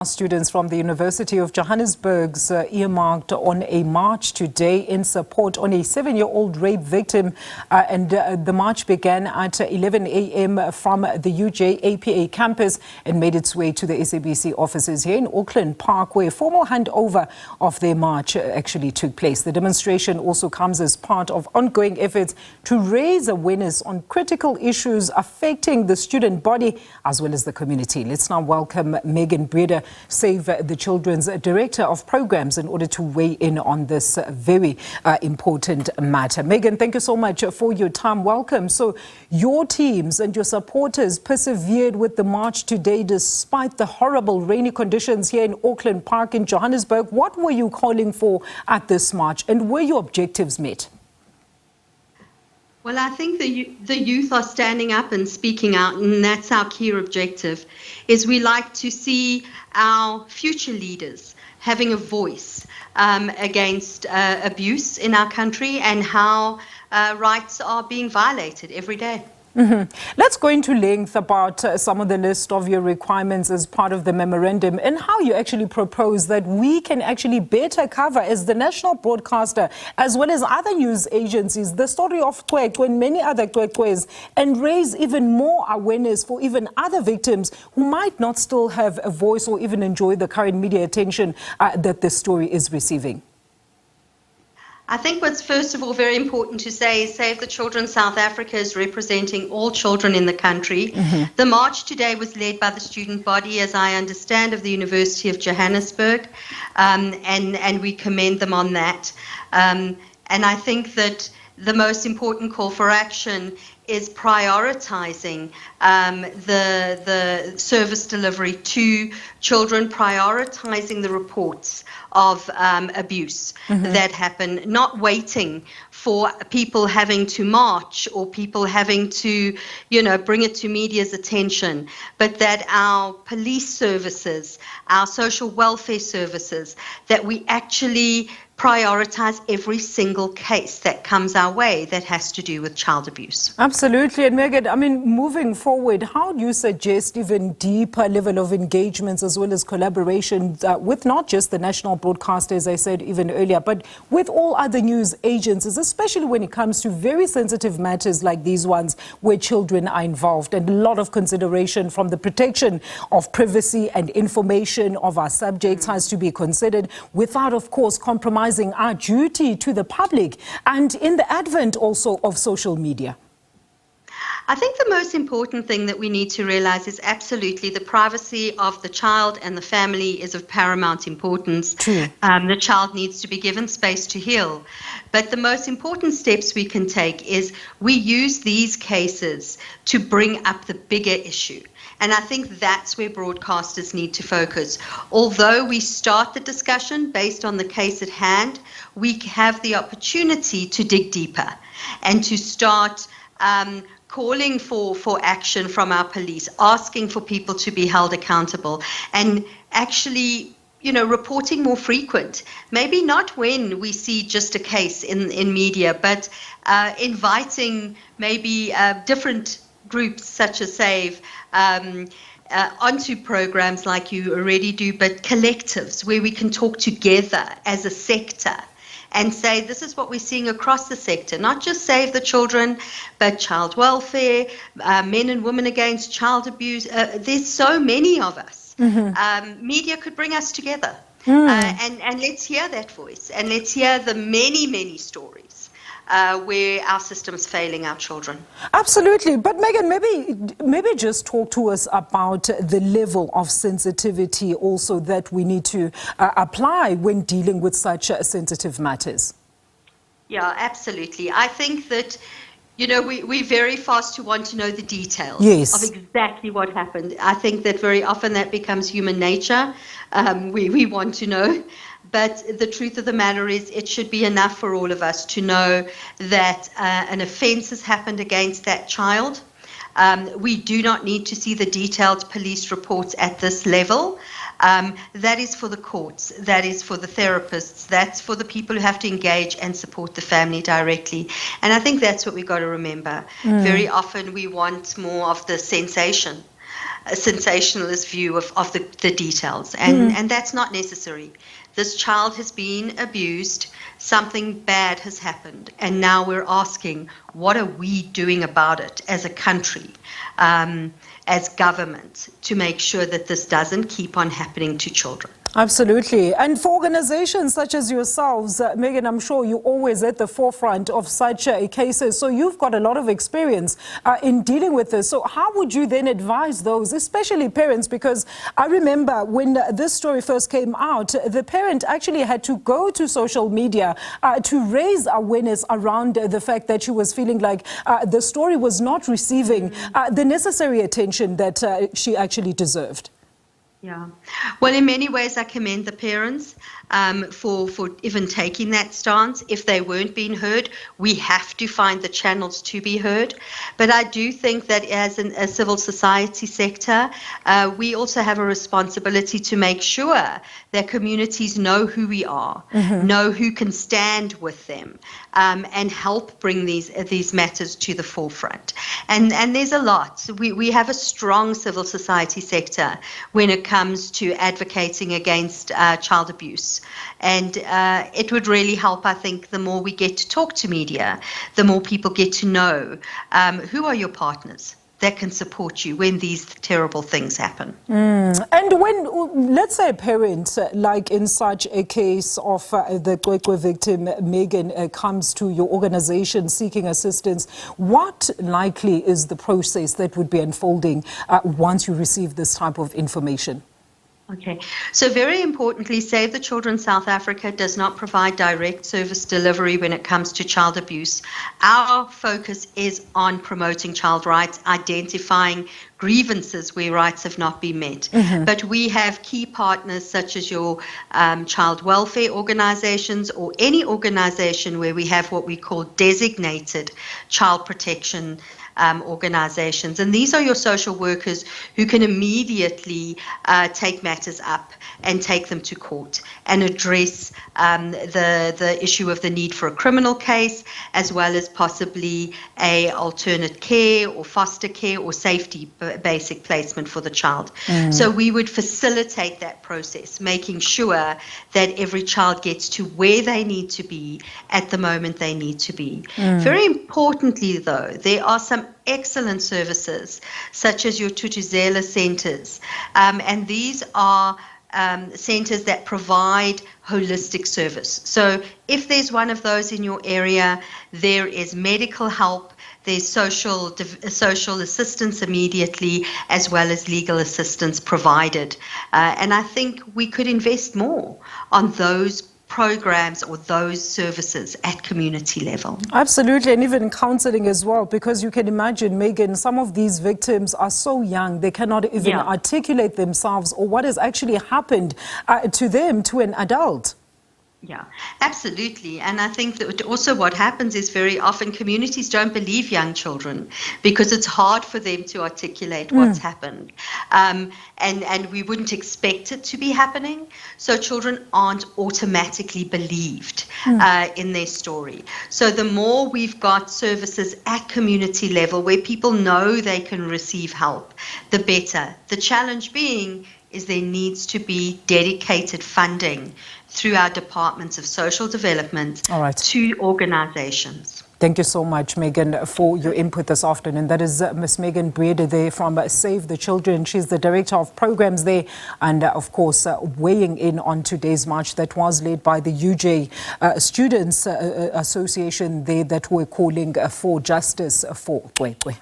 Students from the University of Johannesburg's earmarked on a march today in support on a 7-year-old rape victim. The march began at 11 a.m. from the UJ APK campus and made its way to the SABC offices here in Auckland Park, where a formal handover of their march actually took place. The demonstration also comes as part of ongoing efforts to raise awareness on critical issues affecting the student body as well as the community. Let's now welcome Megan Briede, Save the Children's Director of Programs, in order to weigh in on this very important matter. Megan, thank you so much for your time. Welcome. So your teams and your supporters persevered with the march today despite the horrible rainy conditions here in Auckland Park in Johannesburg. What were you calling for at this march, and were your objectives met? Well, I think the youth are standing up and speaking out, and that's our key objective. Is we like to see our future leaders having a voice against abuse in our country and how rights are being violated every day. Let's go into length about some of the list of your requirements as part of the memorandum and how you actually propose that we can actually better cover, as the national broadcaster as well as other news agencies, the story of Kwekwe and many other Kwekwes, and raise even more awareness for even other victims who might not still have a voice or even enjoy the current media attention that this story is receiving. I think what's first of all very important to say is Save the Children South Africa is representing all children in the country. The march today was led by the student body, as I understand, of the University of Johannesburg, and we commend them on that. And I think that the most important call for action is prioritizing the service delivery to children, prioritizing the reports of abuse that happen, not waiting for people having to march or people having to, bring it to media's attention, but that our police services, our social welfare services, that we actually prioritize every single case that comes our way that has to do with child abuse. Absolutely. And Megan, I mean, moving forward, how do you suggest even deeper level of engagements as well as collaboration with not just the national broadcaster, as I said even earlier, but with all other news agencies, especially when it comes to very sensitive matters like these ones where children are involved, and a lot of consideration from the protection of privacy and information of our subjects has to be considered, without, of course, compromising our duty to the public, and in the advent also of social media? I think the most important thing that we need to realize is absolutely the privacy of the child and the family is of paramount importance. The child needs to be given space to heal. But the most important steps we can take is we use these cases to bring up the bigger issue. And I think that's where broadcasters need to focus. Although we start the discussion based on the case at hand, we have the opportunity to dig deeper and to start calling for action from our police, asking for people to be held accountable, and actually, reporting more frequent. Maybe not when we see just a case in media, but inviting maybe different groups such as Save onto programs like you already do, but collectives where we can talk together as a sector and say, this is what we're seeing across the sector, not just Save the Children, but child welfare, men and women against child abuse. There's so many of us. Media could bring us together. And let's hear that voice, and let's hear the many, many stories where our system is failing our children. Absolutely. But Megan, maybe just talk to us about the level of sensitivity also that we need to apply when dealing with such sensitive matters. Yeah, absolutely. I think that, we're very fast to want to know the details of exactly what happened. I think that very often that becomes human nature. We want to know. But the truth of the matter is it should be enough for all of us to know that an offence has happened against that child. We do not need to see the detailed police reports at this level. That is for the courts, that is for the therapists, that's for the people who have to engage and support the family directly. And I think that's what we've got to remember. Very often we want more of the sensation. sensationalist view of the details, and that's not necessary. This child has been abused, something bad has happened, and now we're asking, what are we doing about it as a country, as government, to make sure that this doesn't keep on happening to children? Absolutely. And for organizations such as yourselves, Megan, I'm sure you're always at the forefront of such cases. So you've got a lot of experience in dealing with this. So how would you then advise those, especially parents? Because I remember when this story first came out, the parent actually had to go to social media to raise awareness around the fact that she was feeling like the story was not receiving the necessary attention that she actually deserved. Yeah. Well, in many ways, I commend the parents for even taking that stance. If they weren't being heard, we have to find the channels to be heard. But I do think that as a civil society sector, we also have a responsibility to make sure that communities know who we are, know who can stand with them, and help bring these matters to the forefront. And there's a lot. We have a strong civil society sector when it comes to advocating against child abuse. And it would really help, I think, the more we get to talk to media, the more people get to know who are your partners that can support you when these terrible things happen. And when, let's say, a parent, like in such a case of the Kwekwe victim, Megan, comes to your organization seeking assistance, what likely is the process that would be unfolding once you receive this type of information? Okay, so very importantly, Save the Children South Africa does not provide direct service delivery when it comes to child abuse. Our focus is on promoting child rights, identifying grievances where rights have not been met. But we have key partners such as your child welfare organizations or any organization where we have what we call designated child protection organizations. And these are your social workers who can immediately take matters up and take them to court and address the issue of the need for a criminal case, as well as possibly a alternate care or foster care or safety basic placement for the child. So we would facilitate that process, making sure that every child gets to where they need to be at the moment they need to be. Very importantly, though, there are some excellent services such as your Tutuzela centers, and these are centers that provide holistic service. So if there's one of those in your area, there is medical help, there's social assistance immediately, as well as legal assistance provided. And I think we could invest more on those programs or those services at community level. Absolutely, and even counseling as well, because you can imagine, Megan, some of these victims are so young, they cannot even articulate themselves or what has actually happened to them, to an adult. Yeah, absolutely. And I think that also what happens is very often communities don't believe young children because it's hard for them to articulate what's happened. And we wouldn't expect it to be happening. So children aren't automatically believed in their story. So the more we've got services at community level where people know they can receive help, the better. The challenge being is there needs to be dedicated funding through our departments of social development to organizations. Thank you so much, Megan, for your input this afternoon. That is Ms. Megan Briede there from Save the Children. She's the Director of Programs there and, of course, weighing in on today's march that was led by the UJ Students Association there that were calling for justice for Kwekwe.